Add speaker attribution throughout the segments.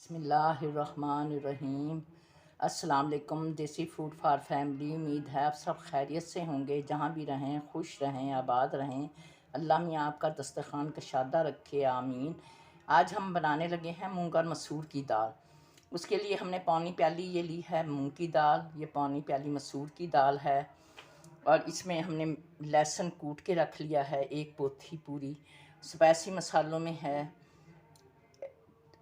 Speaker 1: बिस्मिल्लाहिर्रहमानिर्रहीम। अस्सलाम वालेकुम। देसी फूड फॉर फैमिली। उम्मीद है आप सब खैरियत से होंगे, जहाँ भी रहें खुश रहें, आबाद रहें। अल्लाह मियाँ आपका दस्तरखान कशादा रखे, आमीन। आज हम बनाने लगे हैं मूंग और मसूर की दाल। उसके लिए हमने पौनी प्याली ये ली है मूंग की दाल, ये पौनी प्याली मसूर की दाल है, और इसमें हमने लहसुन कूट के रख लिया है एक पोथी पूरी। स्पाइसी मसालों में है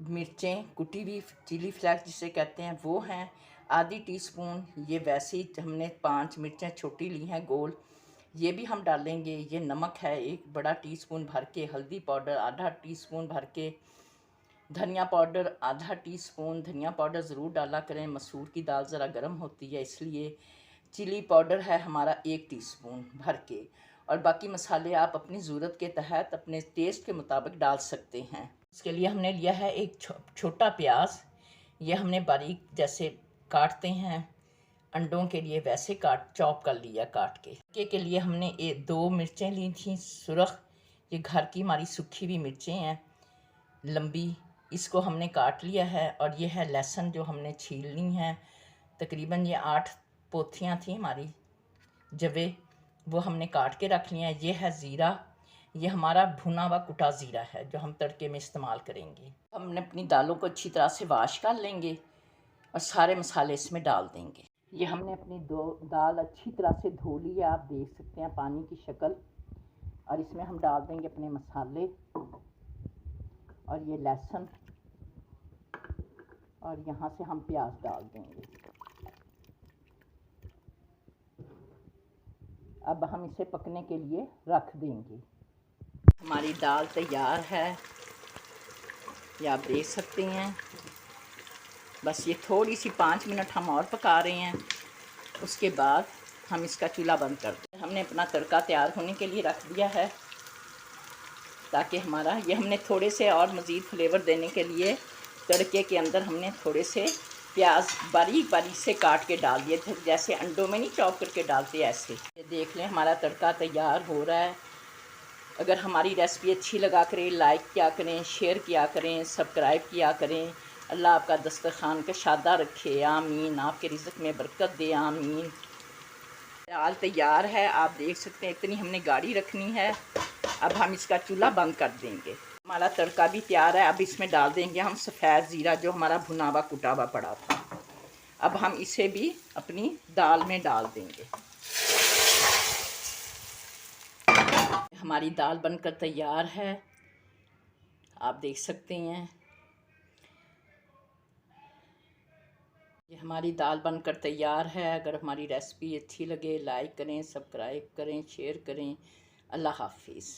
Speaker 1: मिर्चें कुटी हुई, चिली फ्लेक्स जिसे कहते हैं वो हैं आधी टीस्पून। ये वैसे ही हमने 5 मिर्चें छोटी ली हैं गोल, ये भी हम डालेंगे। ये नमक है 1 बड़ा टीस्पून भर के, हल्दी पाउडर आधा टीस्पून भर के, धनिया पाउडर आधा टीस्पून। धनिया पाउडर ज़रूर डाला करें, मसूर की दाल ज़रा गर्म होती है इसलिए। चिली पाउडर है हमारा 1 टीस्पून भर के, और बाकी मसाले आप अपनी ज़रूरत के तहत अपने टेस्ट के मुताबिक डाल सकते हैं। इसके लिए हमने लिया है एक छोटा प्याज, ये हमने बारीक जैसे काटते हैं अंडों के लिए वैसे चॉप कर लिया काट के लिए हमने 2 मिर्चें ली थी सुरख, ये घर की हमारी सूखी हुई मिर्चें हैं लंबी, इसको हमने काट लिया है। और ये है लहसुन जो हमने छीलनी है, तकरीबन ये 8 पोथियाँ थी हमारी जवे, वो हमने काट के रख लिया है। ये है ज़ीरा, ये हमारा भुना हुआ कुटा ज़ीरा है जो हम तड़के में इस्तेमाल करेंगे। हमने अपनी दालों को अच्छी तरह से वाश कर लेंगे और सारे मसाले इसमें डाल देंगे। ये हमने अपनी दाल अच्छी तरह से धो ली है, आप देख सकते हैं पानी की शक्ल। और इसमें हम डाल देंगे अपने मसाले, और ये लहसुन, और यहाँ से हम प्याज डाल देंगे। अब हम इसे पकने के लिए रख देंगे। हमारी दाल तैयार है, ये आप देख सकते हैं। बस ये थोड़ी सी 5 मिनट हम और पका रहे हैं, उसके बाद हम इसका चूल्हा बंद कर दें। हमने अपना तड़का तैयार होने के लिए रख दिया है, ताकि हमारा ये हमने थोड़े से और मज़ीद फ्लेवर देने के लिए तड़के के अंदर हमने थोड़े से प्याज बारीक बारीक से काट के डाल दिए थे, जैसे अंडों में नहीं चॉप करके डालते ऐसे। ये देख लें हमारा तड़का तैयार हो रहा है। अगर हमारी रेसिपी अच्छी लगा करें लाइक किया करें, शेयर किया करें, सब्सक्राइब किया करें। अल्लाह आपका दस्तरखान कशादा रखे, आमीन। आपके रिज़्क़ में बरकत दे, आमीन। दाल तैयार है, आप देख सकते हैं इतनी हमने गाढ़ी रखनी है। अब हम इसका चूल्हा बंद कर देंगे। हमारा तड़का भी तैयार है, अब इसमें डाल देंगे हम सफ़ेद ज़ीरा जो हमारा भुना हुआ कुटा हुआ पड़ा था। अब हम इसे भी अपनी दाल में डाल देंगे। हमारी दाल बनकर तैयार है, आप देख सकते हैं। ये हमारी दाल बनकर तैयार है। अगर हमारी रेसिपी अच्छी लगे लाइक करें, सब्सक्राइब करें, शेयर करें। अल्लाह हाफिज़।